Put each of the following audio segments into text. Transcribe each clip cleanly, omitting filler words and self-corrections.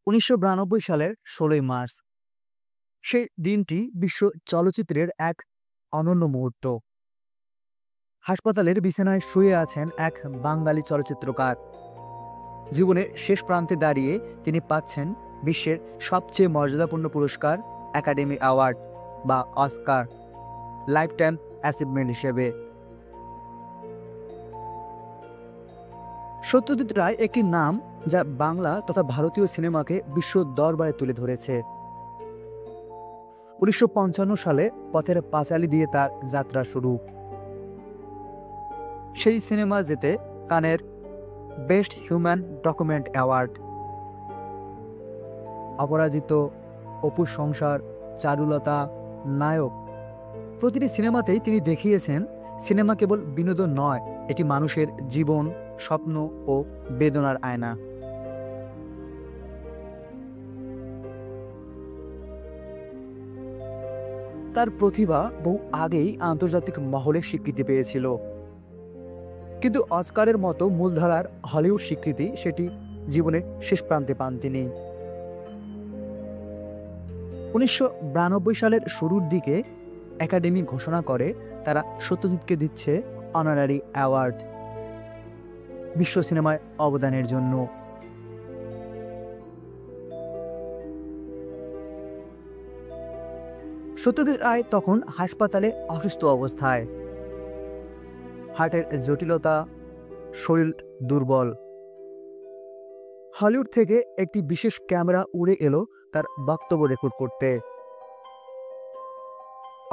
১৯৯২ সালের ১৬ই মার্চ। সেই দিনটি বিশ্ব চলচ্চিত্রের এক অনন্য মুহূর্ত। হাসপাতালের বিছানায় শুয়ে আছেন এক বাঙালি চলচ্চিত্রকার। জীবনের শেষ প্রান্তে দাঁড়িয়ে তিনি পাচ্ছেন বিশ্বের সবচেয়ে মর্যাদাপূর্ণ পুরস্কার, একাডেমি অ্যাওয়ার্ড বা অস্কার, লাইফ টাইম অ্যাচিভমেন্ট হিসেবে। সত্যজিৎ রায় একটি নাম যা বাংলা তথা ভারতীয় সিনেমাকে বিশ্ব দরবারে তুলে ধরেছে। ১৯৫৫ সালে পথের পাঁচালী দিয়ে তার যাত্রা শুরু। সেই সিনেমা জিতে কানের বেস্ট হিউম্যান ডকুমেন্ট অ্যাওয়ার্ড। অপরাজিত, অপুর সংসার, চারুলতা, নায়ক, প্রতিটি সিনেমাতেই তিনি দেখিয়েছেন সিনেমা কেবল বিনোদন নয়, এটি মানুষের জীবন, স্বপ্ন ও বেদনার আয়না। তার প্রতিভা বহু আগেই আন্তর্জাতিক মহলে স্বীকৃতি পেয়েছিল, কিন্তু অস্কারের মতো মূলধারার হলিউড স্বীকৃতি সেটি জীবনের শেষ প্রান্তে পান তিনি। ১৯৯২ সালের শুরুর দিকে একাডেমি ঘোষণা করে তারা সত্যজিৎকে দিচ্ছে অনারারি অ্যাওয়ার্ড বিশ্ব সিনেমায় অবদানের জন্য। সত্যজিৎ রায় তখন হাসপাতালে অসুস্থ অবস্থায়, হার্টের জটিলতা, শরীর দুর্বল। হলিউড থেকে একটি বিশেষ ক্যামেরা উড়ে এলো তার বক্তব্য রেকর্ড করতে।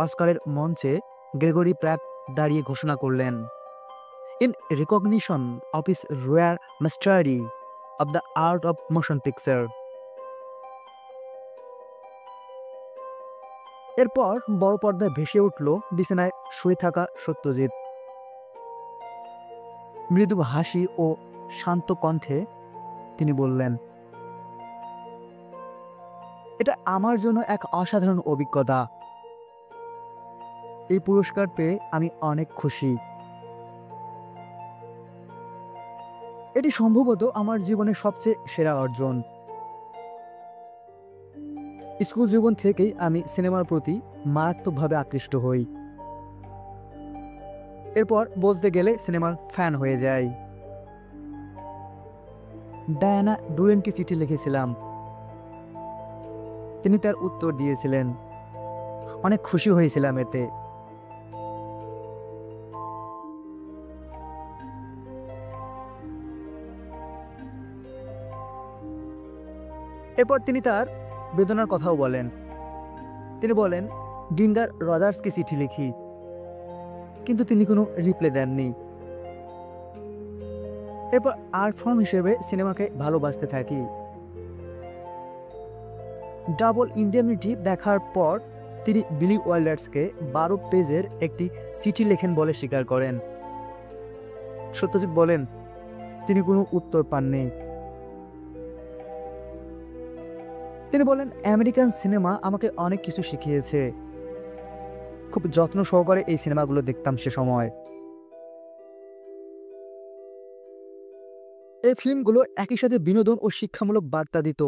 অস্কারের মঞ্চে গ্রেগরি প্র্যাট দাঁড়িয়ে ঘোষণা করলেন, in recognition of his rare mastery of the art of motion picture. এরপর বড় পর্দায় ভেসে উঠল বিছানায় শুয়ে থাকা সত্যজিৎ। মৃদু হাসি ও শান্ত কণ্ঠে তিনি বললেন, এটা আমার জন্য এক অসাধারণ অভিজ্ঞতা। এই পুরস্কার পেয়ে আমি অনেক খুশি। এটি সম্ভবত আমার জীবনের সবচেয়ে সেরা অর্জন। স্কুল জীবন থেকেই আমি সিনেমার প্রতি মারাত্মকভাবে আকৃষ্ট হই। এরপর বলতে গেলে সিনেমার ফ্যান হয়ে যাই। ডায়ানা ডুরেনকে চিঠি লিখেছিলাম, তিনি তার উত্তর দিয়েছিলেন। অনেক খুশি হয়েছিলাম এতে। এরপর তিনি তার বেদনার কথাও বলেন। তিনি বলেন, গিন্ডার রজার্সকে চিঠি লিখি, কিন্তু তিনি কোনো রিপ্লাই দেননি। এরপর আর্ট ফর্ম হিসেবে সিনেমাকে ভালোবাসতে থাকি। ডাবল ইন্ডেমনিটি দেখার পর তিনি বিলি ওয়াইল্ডার্সকে 12 পেজের একটি চিঠি লেখেন বলে স্বীকার করেন। সত্যজিৎ বলেন, তিনি কোনো উত্তর পাননি। তিনি বলেন, আমেরিকান সিনেমা আমাকে অনেক কিছু শিখিয়েছে। খুব যত্ন সহকারে এই সিনেমাগুলো দেখতাম সে সময়। এই ফিল্মগুলো একই সাথে বিনোদন ও শিক্ষামূলক বার্তা দিত,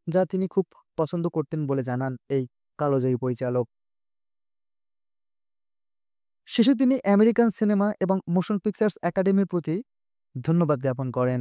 যা তিনি খুব পছন্দ করতেন বলে জানান এই কালোজয়ী পরিচালক। শেষে তিনি আমেরিকান সিনেমা এবং মোশন পিকচার্স একাডেমির প্রতি ধন্যবাদ জ্ঞাপন করেন।